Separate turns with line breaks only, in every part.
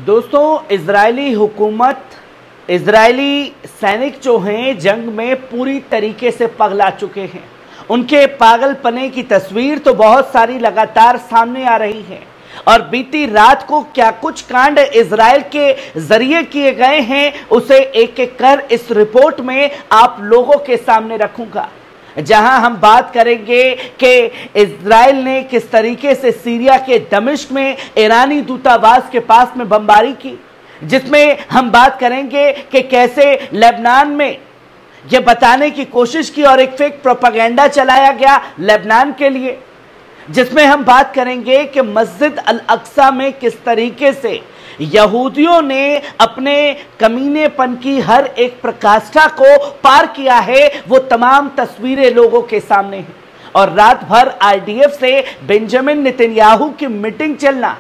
दोस्तों, इजरायली हुकूमत, इजरायली सैनिक जो हैं जंग में पूरी तरीके से पगला चुके हैं। उनके पागलपने की तस्वीर तो बहुत सारी लगातार सामने आ रही है और बीती रात को क्या कुछ कांड इजराइल के जरिए किए गए हैं उसे एक एक कर इस रिपोर्ट में आप लोगों के सामने रखूंगा, जहां हम बात करेंगे कि इजराइल ने किस तरीके से सीरिया के दमिश्क में ईरानी दूतावास के पास में बमबारी की, जिसमें हम बात करेंगे कि कैसे लेबनान में यह बताने की कोशिश की और एक फेक प्रोपेगेंडा चलाया गया लेबनान के लिए, जिसमें हम बात करेंगे कि मस्जिद अल अक्सा में किस तरीके से यहूदियों ने अपने कमीनेपन की हर एक प्रकाष्ठा को पार किया है। वो तमाम तस्वीरें लोगों के सामने हैं और रात भर आईडीएफ से बेंजामिन नेतन्याहू की मीटिंग चलना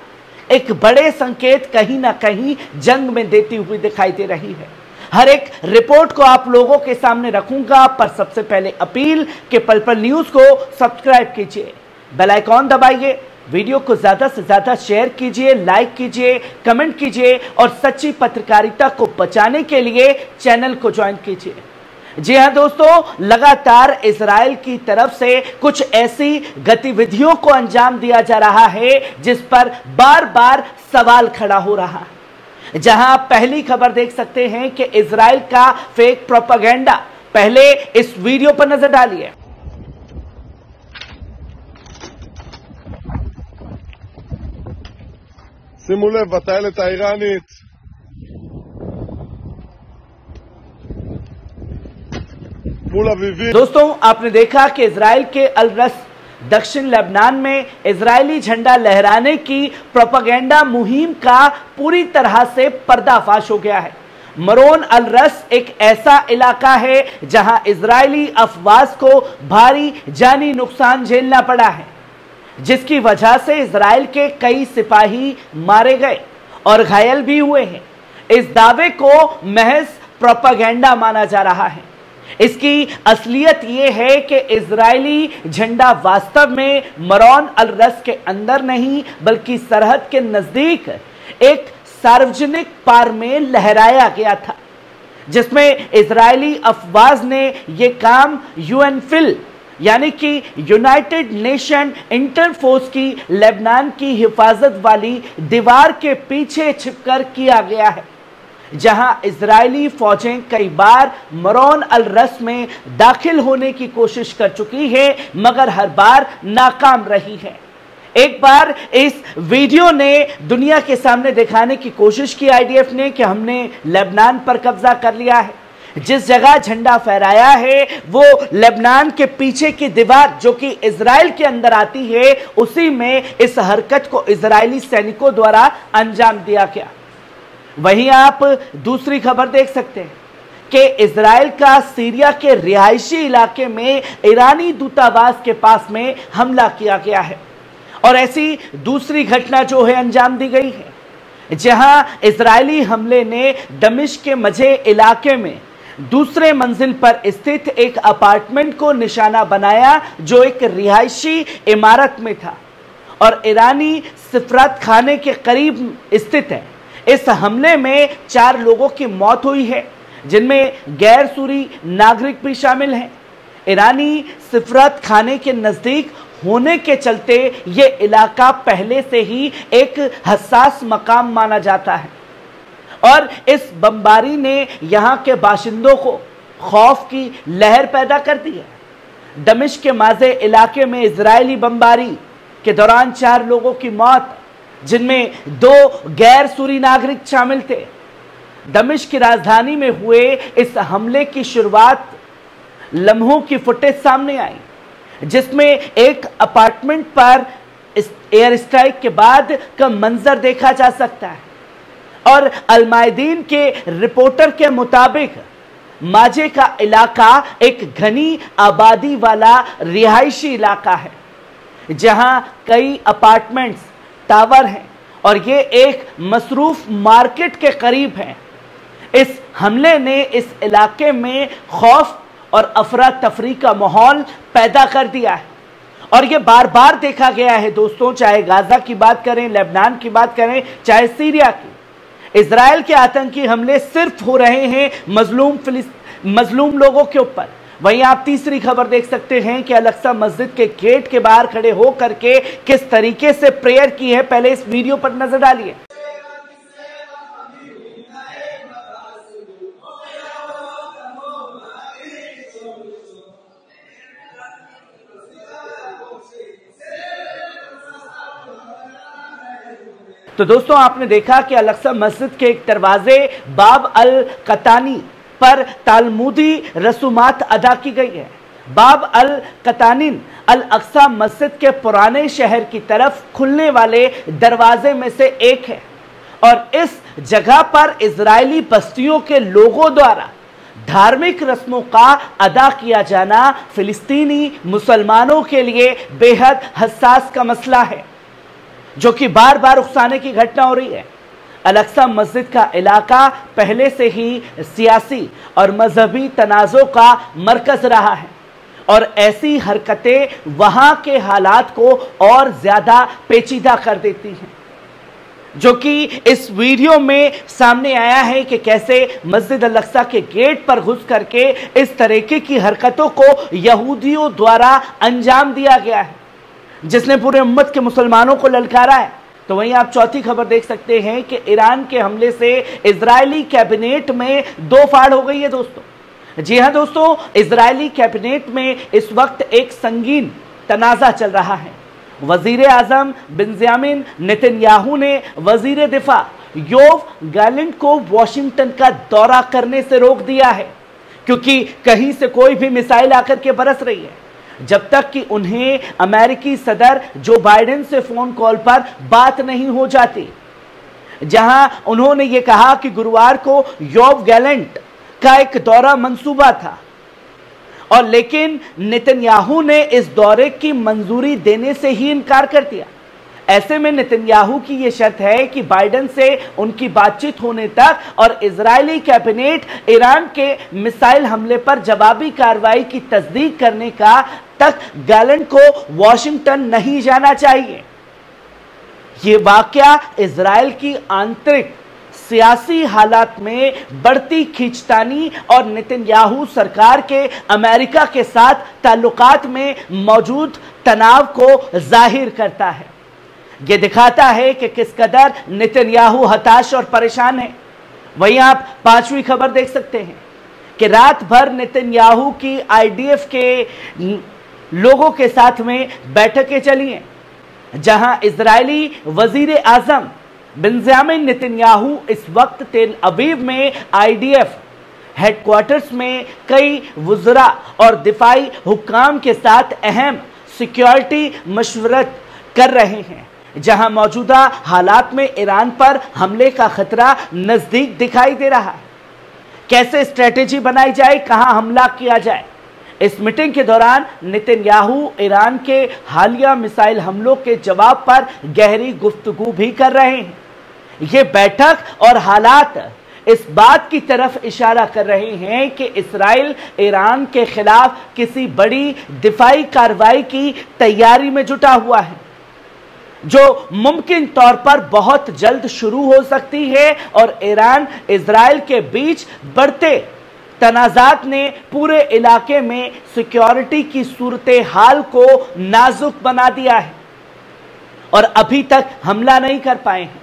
एक बड़े संकेत कहीं ना कहीं जंग में देती हुई दिखाई दे रही है। हर एक रिपोर्ट को आप लोगों के सामने रखूंगा, पर सबसे पहले अपील कि पल पल न्यूज को सब्सक्राइब कीजिए, बेल आइकॉन दबाइए, वीडियो को ज्यादा से ज्यादा शेयर कीजिए, लाइक कीजिए, कमेंट कीजिए और सच्ची पत्रकारिता को बचाने के लिए चैनल को ज्वाइन कीजिए। जी हां दोस्तों, लगातार इजराइल की तरफ से कुछ ऐसी गतिविधियों को अंजाम दिया जा रहा है जिस पर बार बार सवाल खड़ा हो रहा है। जहां आप पहली खबर देख सकते हैं कि इजराइल का फेक प्रोपेगेंडा, पहले इस वीडियो पर नजर डालिए।
שימו לב, בטיילת האיראנית. מול אביבים.
दोस्तों, आपने देखा कि इजराइल के अल रस दक्षिण लेबनान में इजरायली झंडा लहराने की प्रोपेगेंडा मुहिम का पूरी तरह से पर्दाफाश हो गया है। मरोन अल रस एक ऐसा इलाका है जहां इजरायली अफवाज को भारी जानी नुकसान झेलना पड़ा है, जिसकी वजह से इजराइल के कई सिपाही मारे गए और घायल भी हुए हैं। इस दावे को महज प्रोपेगेंडा माना जा रहा है। इसकी असलियत यह है कि इजरायली झंडा वास्तव में मरोन अल रस के अंदर नहीं बल्कि सरहद के नजदीक एक सार्वजनिक पार में लहराया गया था, जिसमें इजरायली अफवाज ने यह काम यूएनफिल यानी कि यूनाइटेड नेशन इंटरफोर्स की लेबनान की हिफाजत वाली दीवार के पीछे छिपकर किया गया है, जहां इजरायली फौजें कई बार मरोन अल रस में दाखिल होने की कोशिश कर चुकी है मगर हर बार नाकाम रही है। एक बार इस वीडियो ने दुनिया के सामने दिखाने की कोशिश की आईडीएफ ने कि हमने लेबनान पर कब्जा कर लिया है। जिस जगह झंडा फहराया है वो लेबनान के पीछे की दीवार जो कि इजराइल के अंदर आती है, उसी में इस हरकत को इजरायली सैनिकों द्वारा अंजाम दिया गया। वहीं आप दूसरी खबर देख सकते हैं कि इजराइल का सीरिया के रिहायशी इलाके में ईरानी दूतावास के पास में हमला किया गया है और ऐसी दूसरी घटना जो है अंजाम दी गई है, जहां इजरायली हमले ने दमिश्क के मजे इलाके में दूसरे मंजिल पर स्थित एक अपार्टमेंट को निशाना बनाया जो एक रिहायशी इमारत में था और ईरानी सिफरत खाने के करीब स्थित है। इस हमले में 4 लोगों की मौत हुई है, जिनमें गैर सूरी नागरिक भी शामिल हैं। ईरानी सिफरत खाने के नजदीक होने के चलते यह इलाका पहले से ही एक हसास मकाम माना जाता है और इस बमबारी ने यहां के बाशिंदों को खौफ की लहर पैदा कर दी है। दमिश्क के माजे इलाके में इजरायली बमबारी के दौरान 4 लोगों की मौत, जिनमें 2 गैर सूरी नागरिक शामिल थे। दमिश्क की राजधानी में हुए इस हमले की शुरुआत लम्हों की फुटेज सामने आई, जिसमें एक अपार्टमेंट पर एयर स्ट्राइक के बाद का मंजर देखा जा सकता है और अलमायदीन के रिपोर्टर के मुताबिक माजे का इलाका एक घनी आबादी वाला रिहायशी इलाका है, जहां कई अपार्टमेंट्स, टावर हैं और ये एक मसरूफ मार्केट के करीब है। इस हमले ने इस इलाके में खौफ और अफरा तफरी का माहौल पैदा कर दिया है और ये बार बार देखा गया है दोस्तों, चाहे गाजा की बात करें, लेबनान की बात करें, चाहे सीरिया की। इजराइल के आतंकी हमले सिर्फ हो रहे हैं मजलूम लोगों के ऊपर। वहीं आप तीसरी खबर देख सकते हैं कि अल-अक्सा मस्जिद के गेट के बाहर खड़े होकर के किस तरीके से प्रेयर की है। पहले इस वीडियो पर नजर डालिए। तो दोस्तों, आपने देखा कि अल-अक्सा मस्जिद के एक दरवाजे बाब अल कतानी पर तालमुदी रसूमात अदा की गई है। बाब अल कतानिन अल-अक्सा मस्जिद के पुराने शहर की तरफ खुलने वाले दरवाजे में से एक है और इस जगह पर इजरायली बस्तियों के लोगों द्वारा धार्मिक रस्मों का अदा किया जाना फिलिस्तीनी मुसलमानों के लिए बेहद हसास का मसला है, जो कि बार बार उकसाने की घटना हो रही है। अल-अक्सा मस्जिद का इलाका पहले से ही सियासी और मजहबी तनाज़ों का मरकज रहा है और ऐसी हरकतें वहां के हालात को और ज्यादा पेचीदा कर देती हैं, जो कि इस वीडियो में सामने आया है कि कैसे मस्जिद अल-अक्सा के गेट पर घुस करके इस तरीके की हरकतों को यहूदियों द्वारा अंजाम दिया गया है, जिसने पूरे उम्मत के मुसलमानों को ललकारा है। तो वहीं आप चौथी खबर देख सकते हैं कि ईरान के हमले से इजरायली कैबिनेट में दो फाड़ हो गई है दोस्तों। जी हां दोस्तों, इजरायली कैबिनेट में इस वक्त एक संगीन तनाज़ा चल रहा है। वजीर आजम बेंजामिन नेतन्याहू ने वजीर दिफा योव गैलेंट को वॉशिंगटन का दौरा करने से रोक दिया है, क्योंकि कहीं से कोई भी मिसाइल आकर के बरस रही है, जब तक कि उन्हें अमेरिकी सदर जो बाइडेन से फोन कॉल पर बात नहीं हो जाती, जहां उन्होंने ये कहा कि गुरुवार को योव गैलेंट का एक दौरा मंसूबा था और लेकिन नेतन्याहू ने इस दौरे की मंजूरी देने से ही इनकार कर दिया। ऐसे में नेतन्याहू की यह शर्त है कि बाइडेन से उनकी बातचीत होने तक और इजरायली कैबिनेट ईरान के मिसाइल हमले पर जवाबी कार्रवाई की तस्दीक करने का तक गैलेंट को वॉशिंगटन नहीं जाना चाहिए। यह वाकया इजराइल की आंतरिक सियासी हालात में बढ़ती खींचतानी और नेतन्याहू सरकार के अमेरिका के साथ ताल्लुकात में मौजूद तनाव को जाहिर करता है। यह दिखाता है कि किस कदर नेतन्याहू हताश और परेशान है। वहीं आप पांचवी खबर देख सकते हैं कि रात भर नेतन्याहू की आईडीएफ के लोगों के साथ में बैठकें चली हैं, जहां इजरायली वजीर आजम बेंजामिन नेतन्याहू इस वक्त तेल अवीव में आईडीएफ हेडक्वार्टर्स में कई वुज़रा और दिफाई हुक्काम के साथ अहम सिक्योरिटी मशवरत कर रहे हैं, जहां मौजूदा हालात में ईरान पर हमले का खतरा नजदीक दिखाई दे रहा है। कैसे स्ट्रेटेजी बनाई जाए, कहां हमला किया जाए। इस मीटिंग के दौरान नेतन्याहू ईरान के हालिया मिसाइल हमलों के जवाब पर गहरी गुफ्तगू भी कर रहे हैं। ये बैठक और हालात इस बात की तरफ इशारा कर रहे हैं कि इस्राइल ईरान के खिलाफ किसी बड़ी दिफाई कार्रवाई की तैयारी में जुटा हुआ है, जो मुमकिन तौर पर बहुत जल्द शुरू हो सकती है और ईरान इजराइल के बीच बढ़ते तनाज़ात ने पूरे इलाके में सिक्योरिटी की सूरत हाल को नाजुक बना दिया है और अभी तक हमला नहीं कर पाए हैं।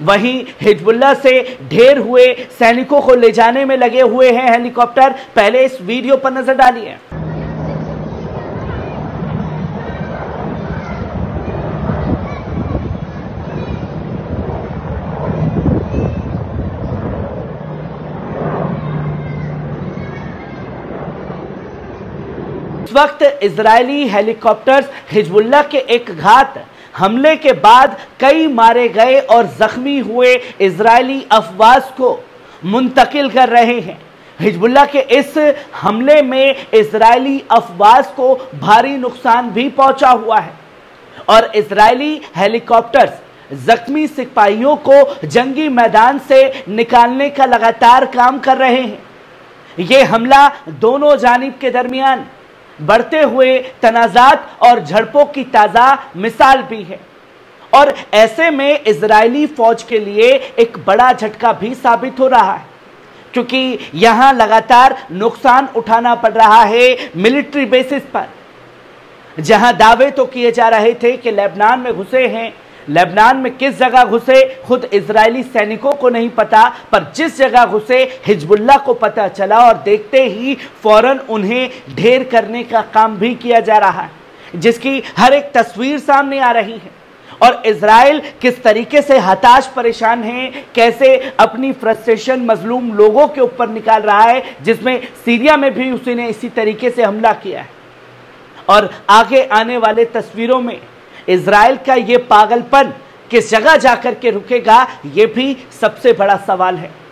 वहीं हिजबुल्लाह से ढेर हुए सैनिकों को ले जाने में लगे हुए हैं हेलीकॉप्टर। पहले इस वीडियो पर नजर डालिए। इस वक्त इजरायली हेलीकॉप्टर्स हिजबुल्लाह के एक घात हमले के बाद कई मारे गए और जख्मी हुए इजरायली अफवाज को मुंतकिल कर रहे हैं। हिजबुल्लाह के इस हमले में इजरायली अफवाज को भारी नुकसान भी पहुंचा हुआ है और इजरायली हेलीकॉप्टर्स जख्मी सिपाहियों को जंगी मैदान से निकालने का लगातार काम कर रहे हैं। यह हमला दोनों जानिब के दरमियान बढ़ते हुए तनाज़ात और झड़पों की ताज़ा मिसाल भी है और ऐसे में इजरायली फौज के लिए एक बड़ा झटका भी साबित हो रहा है, क्योंकि यहां लगातार नुकसान उठाना पड़ रहा है मिलिट्री बेसिस पर। जहां दावे तो किए जा रहे थे कि लेबनान में घुसे हैं, लेबनान में किस जगह घुसे खुद इजरायली सैनिकों को नहीं पता, पर जिस जगह घुसे हिजबुल्लाह को पता चला और देखते ही फौरन उन्हें ढेर करने का काम भी किया जा रहा है, जिसकी हर एक तस्वीर सामने आ रही है। और इजराइल किस तरीके से हताश परेशान है, कैसे अपनी फ्रस्ट्रेशन मजलूम लोगों के ऊपर निकाल रहा है, जिसमें सीरिया में भी उसी ने इसी तरीके से हमला किया है। और आगे आने वाले तस्वीरों में इजराइल का यह पागलपन किस जगह जाकर के रुकेगा, यह भी सबसे बड़ा सवाल है।